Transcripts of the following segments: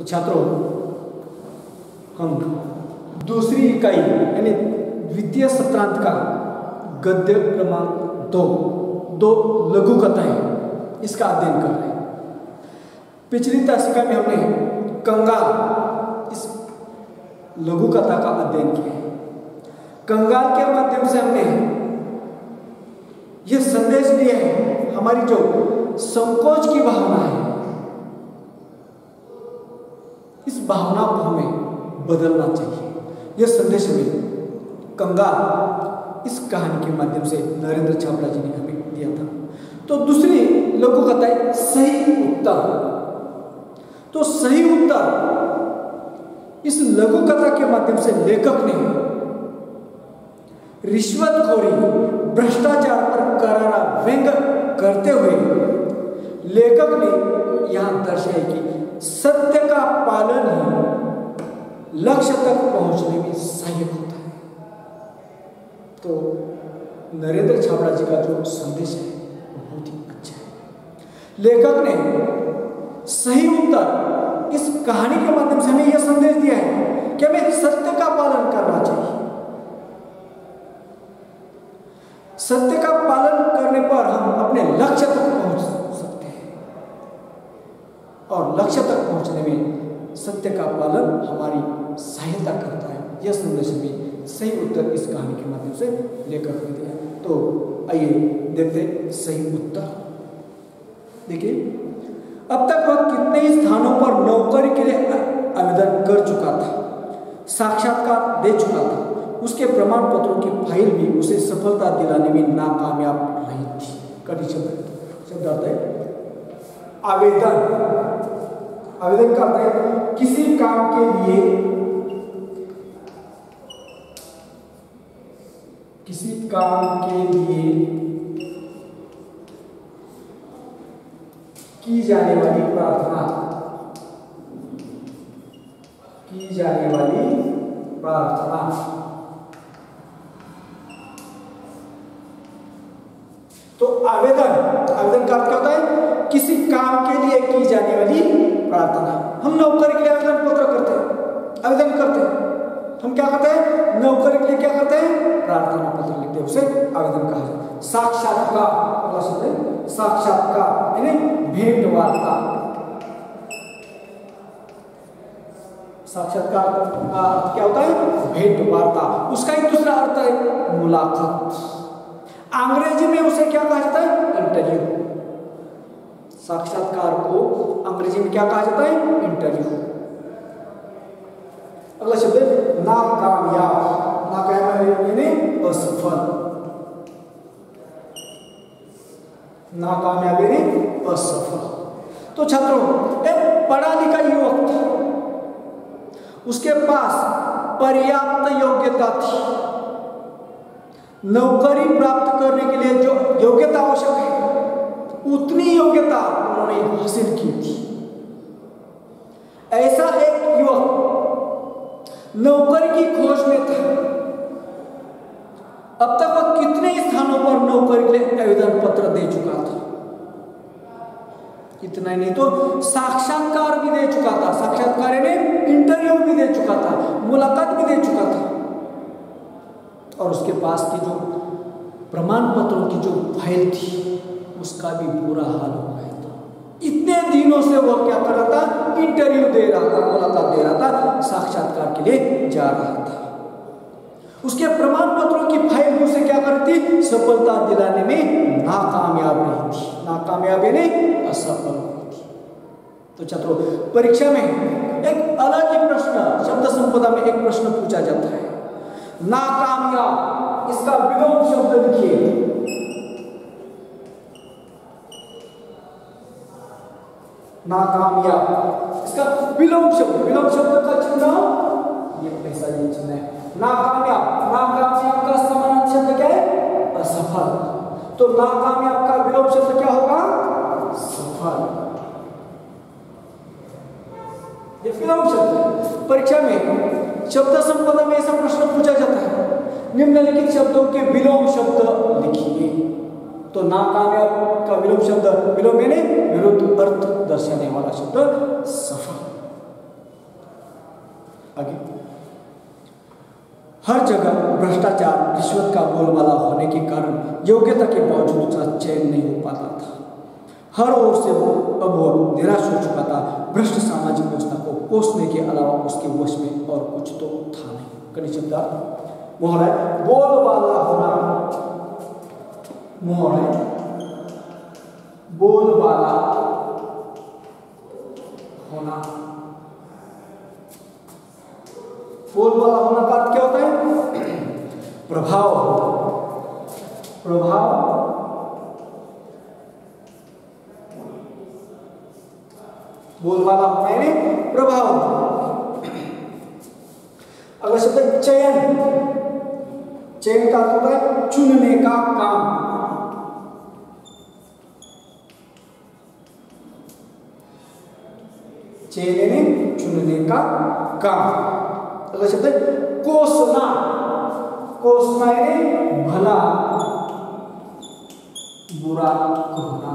तो छात्रों, हम दूसरी इकाई यानी द्वितीय सत्रांत का गद्य क्रमांक 2 लघु कथाएं इसका अध्ययन कर रहे हैं। पिछली तासिका में हमने कंगाल इस लघु कथा का अध्ययन किया है। कंगाल के माध्यम से हमने यह संदेश दिया है, हमारी जो संकोच की भावना है, इस भावना को हमें बदलना चाहिए। यह संदेश हमें कंगाल इस कहानी के माध्यम से नरेंद्र छाबड़ा जी ने हमें दिया था। तो दूसरी लघु कथा है सही उत्तर। तो सही उत्तर इस लघु कथा के माध्यम से लेखक ने रिश्वतखोरी, भ्रष्टाचार पर करारा व्यंग्य करते हुए लेखक ने यहां दर्शाया कि सत्य का पालन ही लक्ष्य तक पहुंचने में सहायक होता है। तो नरेंद्र छाबड़ा जी का जो संदेश है वो बहुत ही अच्छा है। लेखक ने सही उत्तर इस कहानी के माध्यम से हमें यह संदेश दिया है कि हमें सत्य का पालन करना चाहिए। सत्य का पालन करने पर हम अपने लक्ष्य तक पहुंच सकते हैं, और लक्ष्य तक पहुंचने में सत्य का पालन हमारी सहायता करता है। यह संदेश में सही उत्तर इस कहानी के माध्यम से लेखक ने दिया। तो आइए देखते हैं सही उत्तर। देखिए, अब तक वह कितने ही स्थानों पर नौकरी के लिए आवेदन कर चुका था, साक्षात्कार दे चुका था। उसके प्रमाण पत्रों की फाइल भी उसे सफलता दिलाने में नाकामयाब रही थी। कड़ी शब्द आता है आवेदन। आवेदन करता है किसी काम के लिए, किसी काम के लिए की जाने वाली प्रार्थना, की जाने वाली प्रार्थना। तो आवेदन का अर्थ क्या होता है? किसी काम के लिए की जाने वाली प्रार्थना। हम नौकरी के लिए आवेदन पत्र करते हैं, आवेदन करते हैं। हम क्या करते हैं? नौकरी के लिए क्या करते हैं? प्रार्थना पत्र लिखते हैं, उसे आवेदन कहा जाता है। साक्षात्कार, साक्षात्कार यानी भेंट वार्ता। साक्षात्कार का अर्थ क्या होता है? भेंट वार्ता। उसका एक दूसरा अर्थ है मुलाकात। अंग्रेजी में उसे क्या कहा जाता है? इंटरव्यू। साक्षात्कार को अंग्रेजी में क्या कहा जाता है? इंटरव्यू। अगला शब्द है नाकामयाब। नाकामयाब यानी असफल। नाकामयाब यानी असफल। तो छात्रों, एक पढ़ा लिखा युवक था, उसके पास पर्याप्त योग्यता थी। नौकरी प्राप्त करने के लिए जो योग्यता आवश्यक है, उतनी योग्यता उन्होंने हासिल की थी। ऐसा एक युवक नौकरी की खोज में था। अब तक वह कितने स्थानों पर नौकरी के लिए आवेदन पत्र दे चुका था। इतना ही नहीं तो साक्षात्कार भी दे चुका था। साक्षात्कार यानी इंटरव्यू भी दे चुका था, मुलाकात भी दे चुका था, और उसके पास की जो प्रमाण पत्रों की जो फाइल थी उसका भी बुरा हाल हो गया था। इतने दिनों से वह क्या कर रहा था? इंटरव्यू दे रहा था, मुलाकात दे रहा था, साक्षात्कार के लिए जा रहा था। उसके प्रमाण पत्रों की फाइल उसे क्या करती? सफलता दिलाने में नाकामयाब रही थी। नाकामयाब यानी असफल हुई थी। तो छात्रों, परीक्षा में एक अलग ही प्रश्न, शब्द संपदा में एक प्रश्न पूछा जाता है, नाकामयाब, इसका विलोम शब्द लिखिए। नाकामयाब, इसका विलोम शब्द, विलोम शब्द का चिन्ह ये ऐसा ही चिन्ह है। नाकामयाब, नाकामयाब का समानार्थक शब्द क्या है? असफल। तो नाकामयाब का विलोम शब्द क्या होगा? सफल। ये विलोम शब्द परीक्षा में शब्द संपदा में ऐसा प्रश्न पूछा जाता है, निम्नलिखित शब्दों के विलोम शब्द लिखिए। तो नाकामयाब का विलोम शब्द, विलोम यानी विरुद्ध अर्थ दर्शाने वाला शब्द सफल। आगे, हर जगह भ्रष्टाचार, रिश्वत का बोलबाला होने के कारण योग्यता के बावजूद उसका चयन नहीं हो पाता था। हर ओर से अब वो निराश हो चुका था। भ्रष्ट सामाजिक व्यवस्था को कोसने के अलावा उसके वश में और कुछ तो था नहीं। कड़ी शब्द मोहर है बोलबाला होना, मोहर है बोलबाला होना। बोलबाला होना का अर्थ क्या होता है? प्रभाव, प्रभाव, बोलबाला होना यानी प्रभाव। अगला शब्द है चयन। चयन का अर्थ होता है चुनने का काम। चयन यानी चुनने का काम। अगला शब्द है कोसना। कोसना यानी भला बुरा कहना।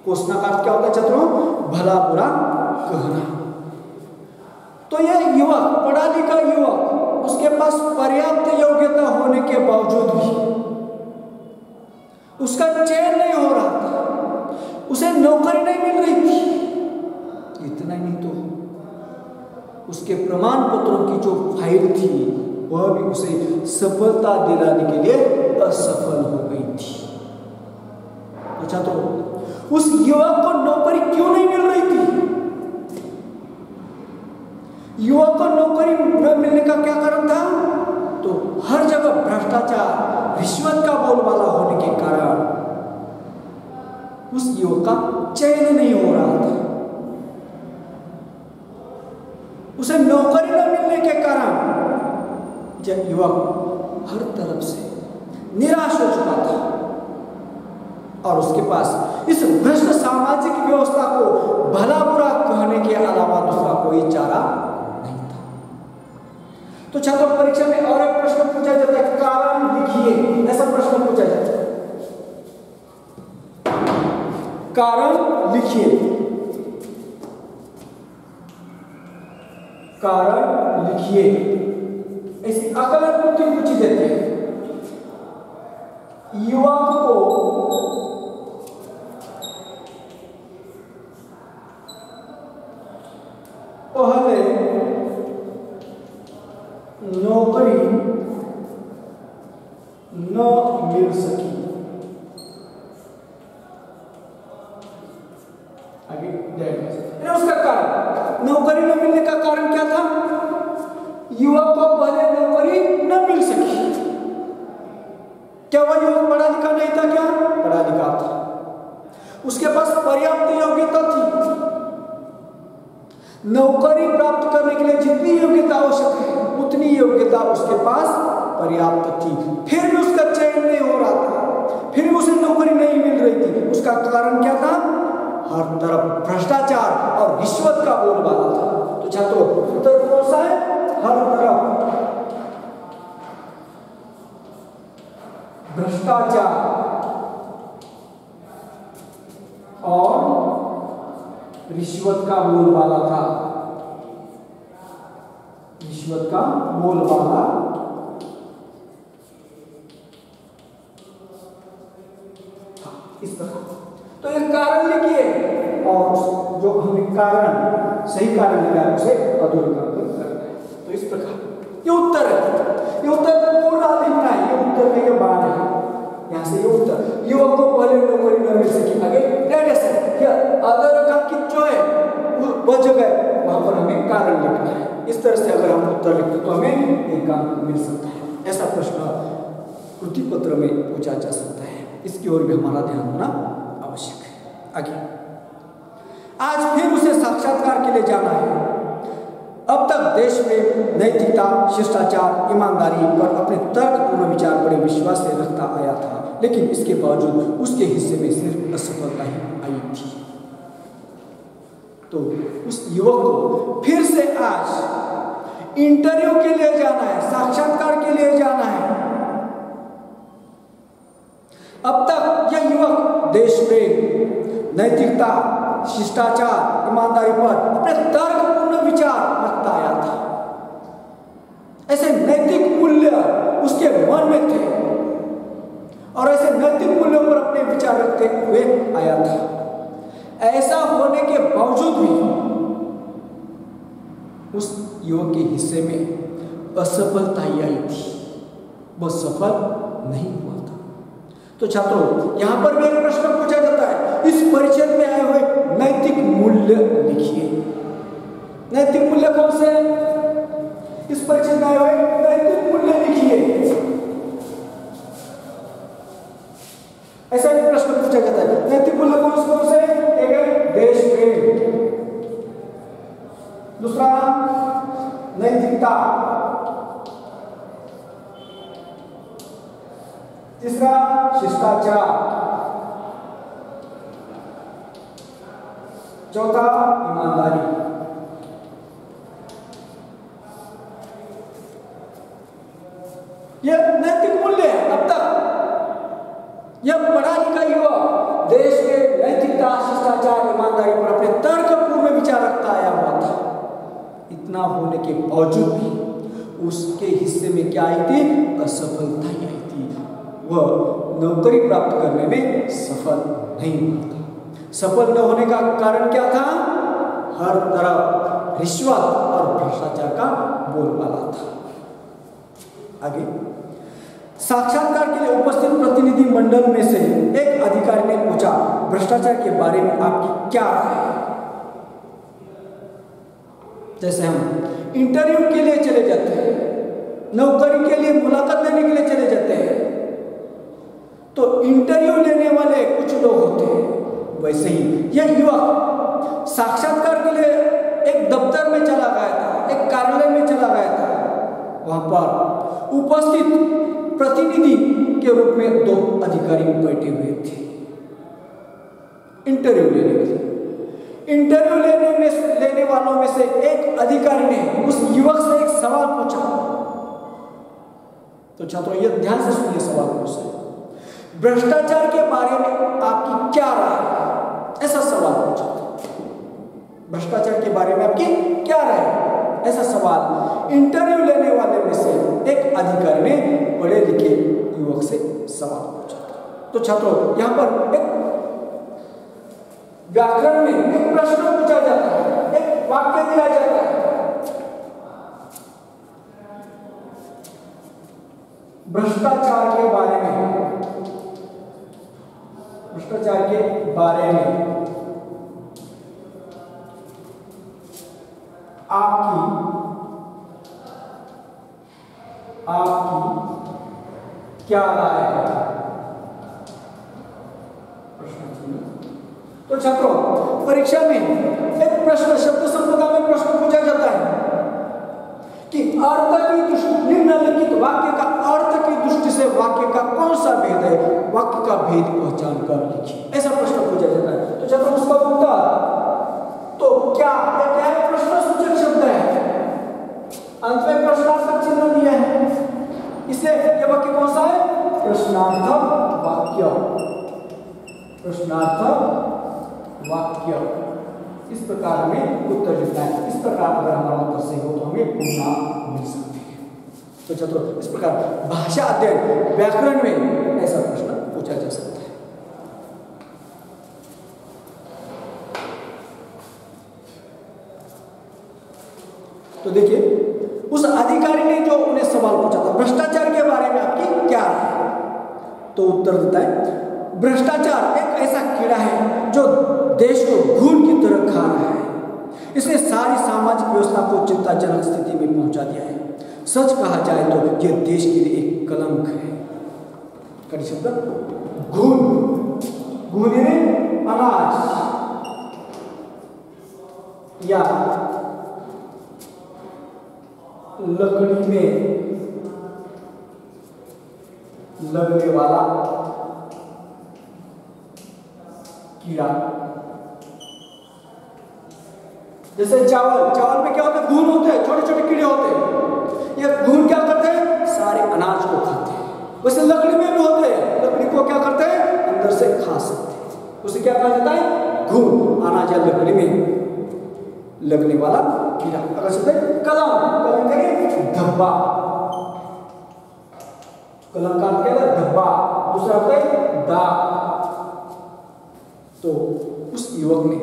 कोसना का अर्थ क्या होता है छात्रों? भला बुरा कहना। तो यह युवक, पढ़ा लिखा युवक, उसके पास पर्याप्त योग्यता होने के बावजूद भी उसका चयन नहीं हो रहा था, उसे नौकरी नहीं मिल रही थी। इतना ही नहीं तो उसके प्रमाण पत्रों की जो फाइल थी वह भी उसे सफलता दिलाने के लिए असफल हो गई थी। तो छात्रों, उस युवक को नौकरी क्यों नहीं मिल रही थी? युवक को नौकरी न मिलने का क्या कारण था? तो हर जगह भ्रष्टाचार, रिश्वत का बोलबाला होने के कारण उस युवक का चयन नहीं हो रहा था। उसे नौकरी न मिलने के कारण यह युवक हर तरफ से निराश हो चुका था और उसके पास इस भ्रष्ट सामाजिक व्यवस्था को भला बुरा कहने के अलावा दूसरा कोई चारा नहीं था। तो छात्रों, परीक्षा में और एक प्रश्न पूछा जाता है, कारण लिखिए। ऐसा प्रश्न पूछा जाता है, कारण लिखिए। कारण लिखिए। ऐसी अकलन कृति पूछी जाती है। युवक को पहले नौकरी न मिल सकी। आगे उसका कारण, नौकरी न मिलने का कारण क्या था? युवक को पहले नौकरी न मिल सकी। क्या वह युवक पढ़ा लिखा नहीं था? क्या पढ़ा लिखा था, उसके पास पर्याप्त योग्यता थी। नौकरी प्राप्त करने के लिए जितनी योग्यता आवश्यक है उतनी योग्यता उसके पास पर्याप्त थी, फिर भी उसका चयन नहीं हो रहा था, फिर भी उसे नौकरी नहीं मिल रही थी। उसका कारण क्या था? हर तरफ भ्रष्टाचार और रिश्वत का बोलबाला था। तो छात्रों, उत्तर कौन सा है? हर तरफ भ्रष्टाचार और रिश्वत का बोलबाला था। रिश्वत का बोलबाला था। इस तरह तो एक कारण लिखिए और जो हमने कारण, सही कारण लिखा है उसे अधूराकरण करना है। तो इस प्रकार ये उत्तर है। ये उत्तर पूरा लिखना है। ये उत्तर में ये बात है, यहाँ से ये उत्तर। युवक को पहले नौकरी न मिल सकी। आगे अधूराकरण जो है वह जगह वहां पर हमें कारण लिखना है। इस तरह से अगर हम उत्तर लिखते तो हमें एक अंक मिल सकता है। ऐसा प्रश्न कृति पत्र में पूछा जा सकता है। इसकी ओर भी हमारा ध्यान होना आवश्यक है। आगे, आज फिर उसे साक्षात्कार के लिए जाना है। अब तक देश में नैतिकता, शिष्टाचार, ईमानदारी पर अपने तर्कपूर्ण विचार बड़े विश्वास से रखता आया था, लेकिन इसके बावजूद उसके हिस्से में सिर्फ असफलता ही आई थी। तो उस युवक को फिर से आज इंटरव्यू के लिए जाना है, साक्षात्कार के लिए जाना है। अब तक यह युवक देश प्रेम, नैतिकता, शिष्टाचार, ईमानदारी पर अपने तर्कपूर्ण विचार रखता आया था। ऐसे नैतिक मूल्य उसके मन में थे और ऐसे नैतिक मूल्यों पर अपने विचार रखते हुए आया था। ऐसा होने के बावजूद भी उस युवक के हिस्से में असफलता ही आई थी, वह सफल नहीं हुआ था। तो छात्रों, यहां पर भी एक प्रश्न पूछा जाता है, इस परिचय में आए हुए नैतिक मूल्य लिखिए। नैतिक मूल्य कौन से? इस परिचय में आए हुए नैतिक मूल्य लिखिए। ऐसा भी प्रश्न पूछा जाता है। नैतिक मूल्य कौन से? एक है देश प्रेम, दूसरा नैतिकता, तीसरा शिष्टाचार, चौथा ईमानदारी। यह नैतिक मूल्य है। अब तक यह पढ़ा लिखा युवा देश के नैतिकता, शिष्टाचार, ईमानदारी पर अपने तर्कपूर्ण विचार रखता आया हुआ था। इतना होने के बावजूद भी उसके हिस्से में क्या आई थी? असफलता ही आई थी। वह नौकरी प्राप्त करने में सफल नहीं हुआ था। सफल न होने का कारण क्या था? हर तरफ रिश्वत और भ्रष्टाचार का बोलबाला था। आगे, साक्षात्कार के लिए उपस्थित प्रतिनिधि मंडल में से एक अधिकारी ने पूछा, भ्रष्टाचार के बारे में आपकी क्या राय है? जैसे हम इंटरव्यू के लिए चले जाते हैं, नौकरी के लिए मुलाकात लेने के लिए चले जाते हैं, तो इंटरव्यू लेने वाले कुछ लोग होते हैं। वैसे ही यह युवक साक्षात्कार के लिए एक दफ्तर में चला गया था, एक कार्यालय में चला गया था। वहां पर उपस्थित प्रतिनिधि के रूप में दो अधिकारी बैठे हुए थे इंटरव्यू लेने के लिए। इंटरव्यू लेने वालों में से एक अधिकारी ने उस युवक से एक सवाल पूछा। तो छात्रों, यह ध्यान से सुनिए सवाल पूछा, भ्रष्टाचार के बारे में आपकी क्या राय है? ऐसा सवाल पूछा। भ्रष्टाचार के बारे में आपकी क्या राय है? ऐसा सवाल इंटरव्यू लेने वाले में से एक अधिकारी ने पढ़े लिखे युवक से सवाल पूछा। तो छात्रों, यहां पर एक व्याकरण में एक प्रश्न पूछा जाता है, एक वाक्य दिया जाता है। भ्रष्टाचार के बारे में, भ्रष्टाचार के बारे में आपकी क्या राय है? तो छात्रों, परीक्षा में एक प्रश्न शब्द संपदा में प्रश्न पूछा जाता है कि अर्थ की दृष्टि, निम्नलिखित वाक्य का अर्थ की दृष्टि से वाक्य का कौन सा भेद है? वाक्य का भेद पहचान कर लिखिए। ऐसा प्रश्न पूछा जाता है। तो छात्रों, उसका उत्तर तो क्या है? प्रश्नसूचक शब्द है, अंत में प्रश्नार्थक चिन्ह दिया है, इसलिए यह वाक्य कौन सा है? प्रश्नार्थक वाक्य। प्रश्नार्थक वाक्य। इस प्रकार में उत्तर लिखना है। इस प्रकार अगर हमारा उत्तर सही हो तो हमें पूर्णांक मिल सकते हैं। तो छात्रों, इस प्रकार भाषा अध्ययन व्याकरण में ऐसा प्रश्न पूछा जा सकता है। तो देखिए, उस अधिकारी ने जो उन्हें सवाल पूछा था, भ्रष्टाचार के बारे में आपकी क्या राय है? तो उत्तर देता है, भ्रष्टाचार एक ऐसा कीड़ा है जो देश को घून की तरह खा रहा है। इसने सारी सामाजिक व्यवस्था को चिंताजनक स्थिति में पहुंचा दिया है। सच कहा जाए तो यह देश के लिए एक कलंक है। कड़ी शब्द घून, घून यानी अनाज या लकड़ी में लगने वाला कीड़ा। जैसे चावल में क्या होता है? घून होते हैं, छोटे छोटे कीड़े होते हैं। ये घून क्या करते हैं? सारे अनाज को खाते हैं। वैसे लकड़ी में भी होते हैं, लकड़ी को क्या करते हैं? अंदर से खा सकते हैं। उसे क्या कहा जाता है? घून। अनाज या लकड़ी में लगने वाला कीड़ा। अगर से कलम, कलम करेंगे धब्बा, कलम का क्या है धब्बा, दूसरा होता है दाग। तो उस युवक ने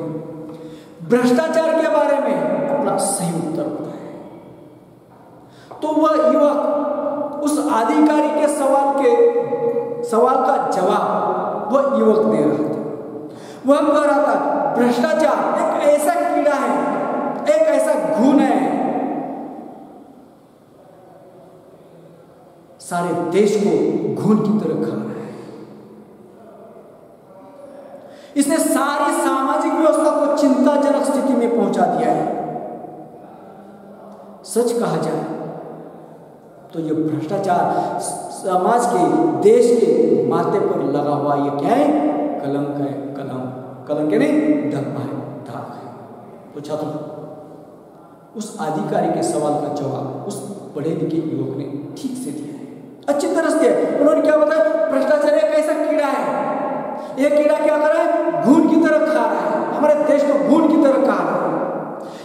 भ्रष्टाचार के बारे में अपना सही उत्तर बताया। तो वह युवक उस अधिकारी के सवाल का जवाब वह युवक दे रहा था। वह कह रहा था भ्रष्टाचार एक ऐसा कीड़ा है, एक ऐसा घुन है, सारे देश को घुन की तरह खा रहा है। इसने सारी सामाजिक व्यवस्था को चिंताजनक स्थिति में पहुंचा दिया है। सच कहा जाए तो यह भ्रष्टाचार समाज के, देश के माथे पर लगा हुआ ये क्या है? कलंक है। कलंक के नहीं धब्बा है, दाग है। तो छात्रों, उस अधिकारी के सवाल का जवाब उस पढ़े लिखे युवक ने ठीक से दिया है, अच्छी तरह से दिया। उन्होंने क्या बताया? भ्रष्टाचार एक ऐसा कीड़ा है, यह कीड़ा क्या कर रहा है? घून की तरह खा रहा है, हमारे देश को घून की तरह खा रहा है।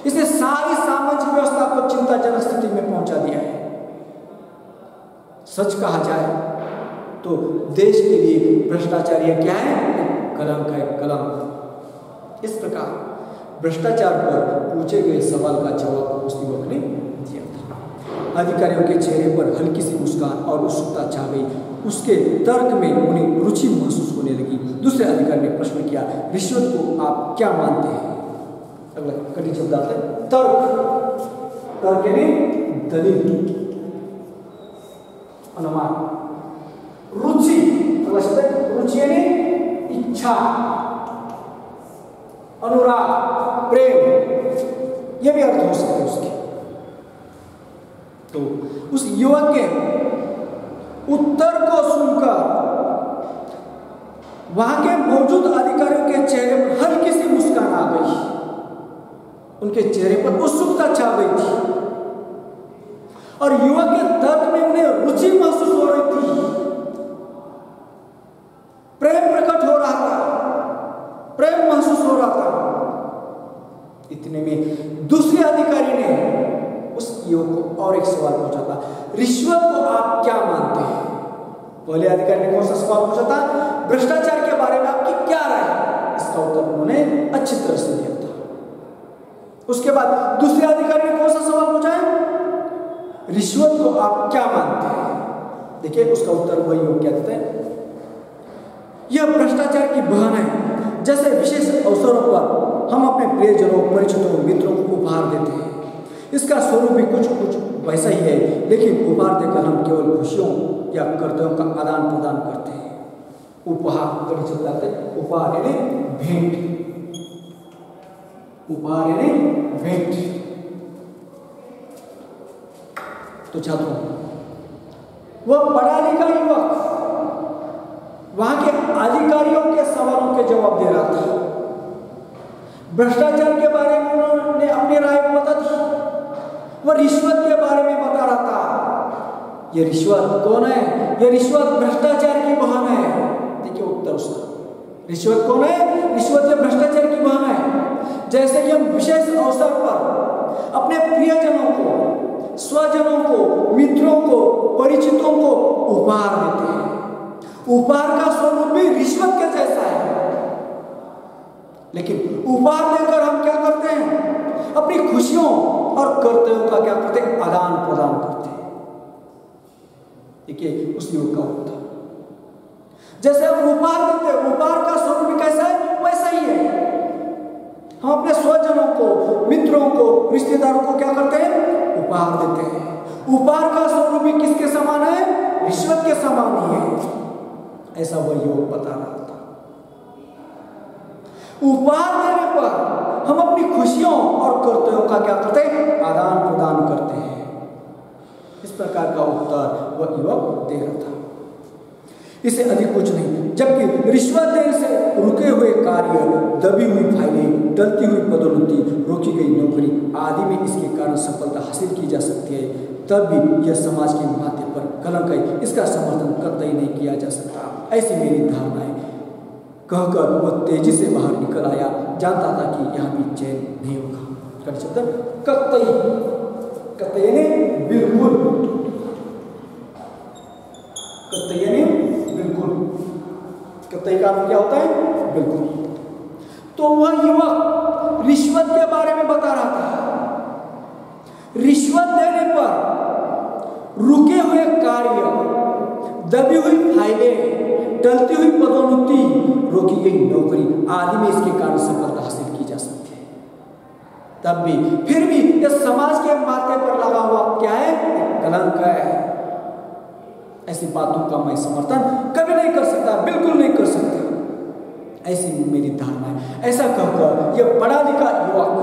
इसने सारी सामाजिक व्यवस्था को चिंताजनक स्थिति में पहुंचा दिया है। सच कहा जाए तो देश के लिए भ्रष्टाचार यह क्या है? कलंक है, कलंक। इस प्रकार भ्रष्टाचार पर पूछे गए सवाल का जवाब उस युवक ने दिया था। अधिकारियों के चेहरे पर हल्की सी मुस्कान और उत्सुकता छा गई। उसके तर्क में उन्हें रुचि महसूस होने लगी। दूसरे अधिकारी ने प्रश्न किया, रिश्वत को आप क्या मानते हैं? अगला कठिन शब्द आता है तर्क। तर्क यानी दलील, अनुमान। रुचि, अगला शब्द है रुचि यानी इच्छा, अनुराग, प्रेम, यह भी अर्थ हो सकते हैं उसके। तो उस युवक के उत्तर को सुनकर वहां के मौजूद अधिकारियों के चेहरे पर हल्की सी मुस्कान आ गई। उनके चेहरे पर उत्सुकता छा गई थी और युवक के तर्क में उन्हें रुचि महसूस हो रही थी। प्रेम प्रकट हो रहा था, प्रेम महसूस हो रहा था। इतने में दूसरे अधिकारी ने उस युवक को और एक सवाल पूछा था, रिश्वत को आप क्या मानते हैं? पहले अधिकारी ने कौन सा सवाल पूछा था? भ्रष्टाचार के बारे में आपकी क्या राय है? इसका उत्तर उन्होंने अच्छी तरह से दिया था। उसके बाद दूसरे अधिकारी ने कौन सा सवाल पूछा है? रिश्वत को आप क्या मानते हैं? देखिए उसका उत्तर वही युवक क्या देता है, यह भ्रष्टाचार की बहन है। जैसे विशेष अवसरों पर हम अपने प्रियजनों, परिचितों, मित्रों को उपहार देते हैं, इसका स्वरूप भी कुछ वैसा ही है, लेकिन उपहार देकर हम केवल खुशियों या कर्तव्यों का आदान प्रदान करते हैं। उपहार कभी चलता है, उपहार यानी भेंट, उपहार यानी भेंट। तो छात्रों, वह पढ़ा लिखा युवक वहां के अधिकारियों के सवालों के जवाब दे रहा था। भ्रष्टाचार के बारे में उन्होंने अपनी राय बता दी। वह रिश्वत के बारे में बता रहा था। यह रिश्वत कौन है? यह रिश्वत भ्रष्टाचार की बहन है। देखिए उत्तर उसका, रिश्वत कौन है? रिश्वत यह भ्रष्टाचार की बहन है। जैसे कि हम विशेष अवसर पर अपने प्रियजनों को, स्वजनों को, मित्रों को, परिचितों को उपहार देते हैं। उपहार का स्वरूप भी रिश्वत के जैसा है, लेकिन उपहार देकर हम क्या करते हैं? अपनी खुशियों और कर्तव्यों का क्या करते हैं? आदान प्रदान करते हैं। देखिए उस युवक का उत्तर, जैसे हम उपहार देते हैं, उपहार का स्वरूप भी कैसा है? वैसा ही है। हम अपने स्वजनों को, मित्रों को, रिश्तेदारों को क्या करते हैं? उपहार देते हैं। उपहार का स्वरूप भी किसके समान है? रिश्वत के समान ही है। ऐसा वह युवक बता रहा था। उपहार देने पर हम अपनी खुशियों और कर्तव्यों का क्या करते हैं? आदान प्रदान करते हैं। इस प्रकार का उत्तर वह युवक दे रहा था। इससे अधिक कुछ नहीं। जबकि रिश्वत देने से रुके हुए कार्य, दबी हुई फाइलें, टलती हुई पदोन्नति, रोकी गई नौकरी आदि में इसके कारण सफलता हासिल की जा सकती है, तब भी यह समाज के माथे पर कलंक है। इसका समर्थन कतई नहीं किया जा सकता। ऐसी मेरी धारणा है। कहकर वह तेजी से बाहर निकल आया, जानता था कि यहाँ भी चैन नहीं होगा। शब्द कतई, कतई यानी बिल्कुल, कतई यानी बिल्कुल, कतई का अर्थ क्या होता है? बिल्कुल। तो वह युवक रिश्वत के बारे में बता रहा था। रिश्वत देने पर रुके हुए कार्य, दबी हुई फाइलें, टलती हुई पदोन्नति, रोकी गई नौकरी आदि में इसके कारण सफलता हासिल की जा सकती है। तब भी फिर भी यह समाज के माथे पर लगा हुआ क्या है? कलंक है। ऐसी बातों का मैं समर्थन कभी नहीं कर सकता, बिल्कुल नहीं कर सकता, ऐसी मेरी धारणा है। ऐसा कहकर यह पढ़ा लिखा युवक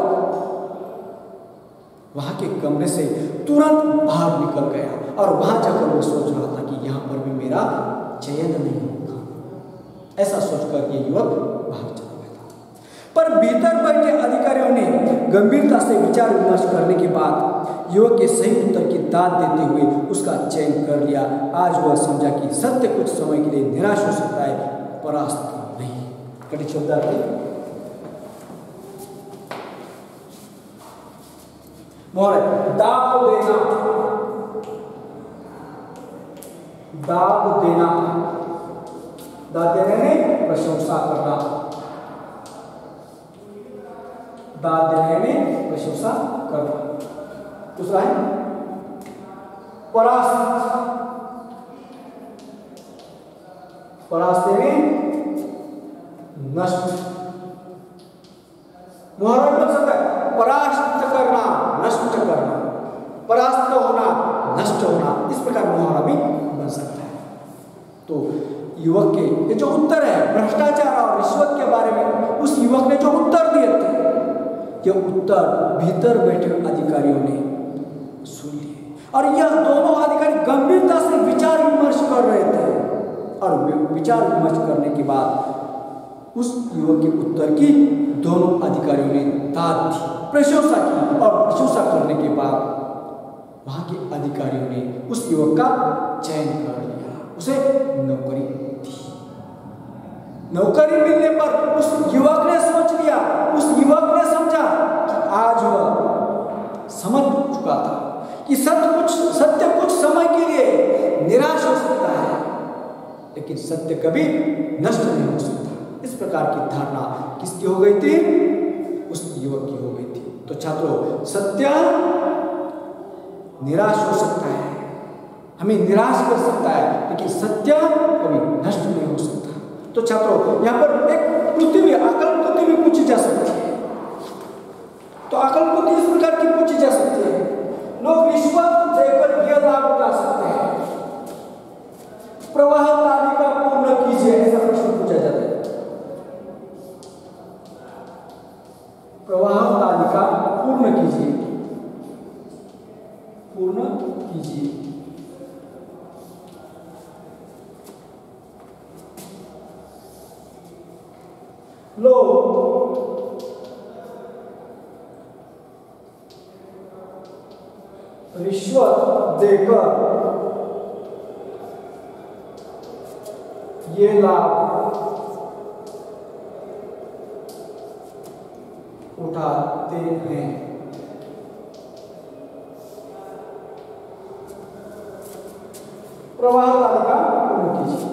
वहां के कमरे से तुरंत बाहर निकल गया और वहां जाकर वो सोच रहा था कि यहां पर भी मेरा चयन नहीं होगा। ऐसा सोचकर ये युवक बाहर चला गया था। पर भीतर बैठे अधिकारियों ने गंभीरता से विचार विमर्श करने के बाद युवक के सही उत्तर की दाद देते हुए उसका चयन कर लिया। आज वह समझा कि सत्य कुछ समय के लिए निराश हो सकता है, परास्त नहीं। कड़ी शब्द दाव देना, दाव देना, दाद देने में प्रशंसा करना, दाद देने में प्रशंसा करना। दूसरा है परास्त, परास्त में नष्ट, मुहावरा बन सकता है परास्त करना, नष्ट करना, परास्त होना, नष्ट होना, इस प्रकार मुहावरा भी बन सकता है। तो युवक के ये जो उत्तर है भ्रष्टाचार और रिश्वत के बारे में, उस युवक ने जो उत्तर दिए थे, ये उत्तर भीतर बैठे अधिकारियों ने सुन लिए और यह दोनों अधिकारी गंभीरता से विचार विमर्श कर रहे थे। और विचार विमर्श करने के बाद उस युवक के उत्तर की दोनों अधिकारियों ने दाद दी, प्रशंसा की, और प्रशंसा करने के बाद वहां के अधिकारियों ने उस युवक का चयन कर लिया, उसे नौकरी दी। नौकरी मिलने पर उस युवक ने सोच लिया, उस युवक ने समझा कि आज वह समझ चुका था कि सत्य कुछ समय के लिए निराश हो सकता है, लेकिन सत्य कभी नष्ट नहीं हो सकता। इस प्रकार की धारणा किसकी हो गई थी? उस युवक की हो गई थी। तो छात्रों, सत्य निराश हो सकता है, हमें निराश कर सकता है, लेकिन सत्य कभी नष्ट नहीं हो सकता। तो छात्रों, यहाँ पर एक कृति भी, आकलन कृति भी पूछी जा सकती है। तो आकलन कृति इस प्रकार की पूछी जा सकती है, लोग रिश्वत देकर यह लाभ उठा सकते हैं, प्रवाह तालिका पूर्ण कीजिए, ऐसा प्रश्न पूछा जाता है। प्रवाह तालिका पूर्ण कीजिए, पूर्ण कीजिए। लोग रिश्वत देकर ये लाभ उठाते हैं। प्रवाह तालिका पूर्ण कीजिए।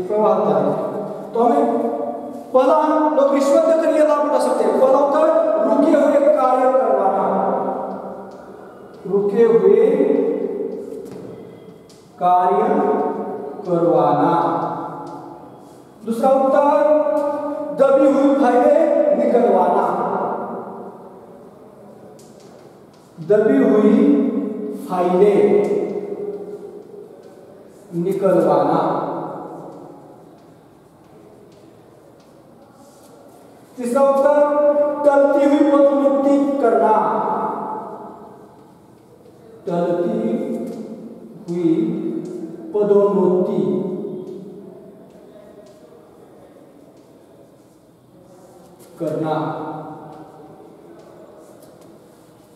प्रवाह तालिका, तो हमें पहला लोग रिश्वत देकर यह लाभ उठा सकते हैं। पहला होता है रुके हुए कार्य करवाना, रुके हुए कार्य करवाना। दूसरा उत्तर दबी हुई फाइलें निकलवाना, दबी हुई फाइलें निकलवाना। तीसरा उत्तर टलती हुई पदोन्नति करना, टलती हुई पदोन्नति करना।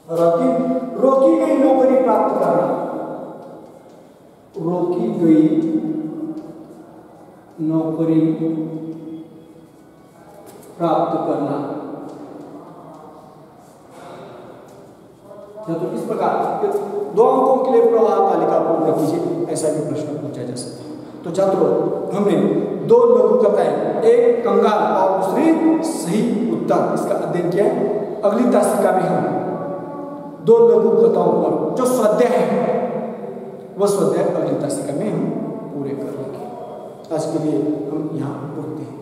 रोकी गई नौकरी प्राप्त करना, रोकी गई नौकरी प्राप्त करना। या तो इस प्रकार 2 अंकों के लिए प्रवाह तालिका पूर्ण कीजिए, ऐसा भी प्रश्न पूछा जा सकता है। तो छात्रों, हमने 2 लघु कथाएं, एक कंगाल और दूसरी सही उत्तर, इसका अध्ययन किया है। अगली तासिका में हम 2 लघु कथाओं पर जो स्वाध्याय है वह स्वाध्याय अगली तासिका में हम पूरे कर लेंगे। आज के लिए हम यहाँ रुकते हैं।